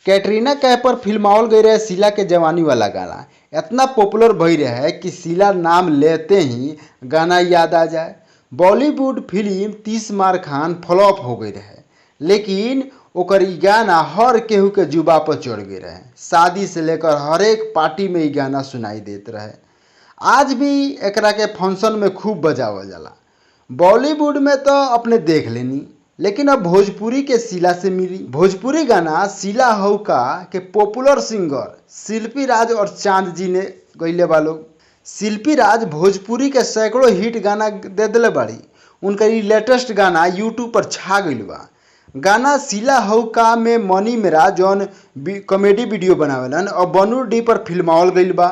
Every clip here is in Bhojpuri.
कैटरीना कैफ पर फिल्मावल गई रहे शीला के जवानी वाला गाना इतना पॉपुलर भई रहे कि शीला नाम लेते ही गाना याद आ जाए। बॉलीवुड फिल्म 30 मार खान फ्लॉप हो गई रहे, लेकिन ओकर ई गाना हर केहू के जुबा पर चढ़ गए रहे। शादी से लेकर हर एक पार्टी में ई गाना सुनाई देत रहे। आज भी एकरा के फंक्शन में खूब बजावल जाला। बॉलीवुड में तो अपने देख लेनी, लेकिन अब भोजपुरी के शीला से मिली। भोजपुरी गाना शीला हौका के पॉपुलर सिंगर शिल्पी राज और चांद जी ने गईले बा लोग। शिल्पी राज भोजपुरी के सैकड़ों हिट गाना दे दिले बाड़ी। उनका ये लेटेस्ट गाना यूट्यूब पर छा गईल बा। गाना शीला हौका में मनी मेरा जौन कॉमेडी वीडियो बनावेलन और बनू डी पर फिल्मावल गईल बा।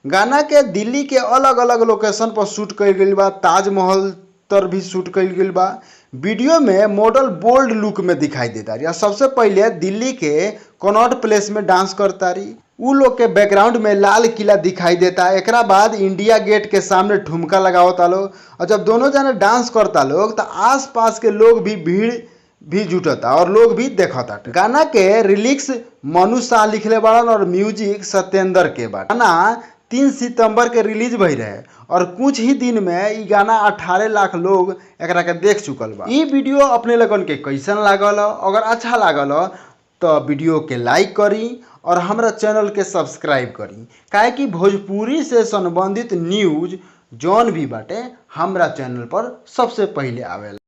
गाना के दिल्ली के अलग अलग लोकेशन पर शूट कईल गईल बा, ताजमहल तर भी शूट कईल गईल बा। वीडियो में मॉडल बोल्ड लुक में दिखाई देता रही। सबसे पहले दिल्ली के कनॉट प्लेस में डांस करता रही। उ लोग के बैकग्राउंड में लाल किला दिखाई देता। एकरा बाद इंडिया गेट के सामने ठुमका लगावता लोग, और जब दोनों जने डांस करता लोग तो आस पास के लोग भी भीड़ भी जुटता और लोग भी देखता। गाना के रिलिक्स मनु शाह लिखले बाड़न और म्यूजिक सत्येंद्र के बा। गाना 3 सितंबर के रिलीज भई रहे और कुछ ही दिन में ई गाना 18 लाख लोग एकरा के देख चुकल बा। ई वीडियो अपने लगन के कैसन लागल? अगर अच्छा लागल तो वीडियो के लाइक करी और हमरा चैनल के सब्सक्राइब करी, काहे कि भोजपुरी से संबंधित न्यूज जौन भी बाटे हमरा चैनल पर सबसे पहले आवेला।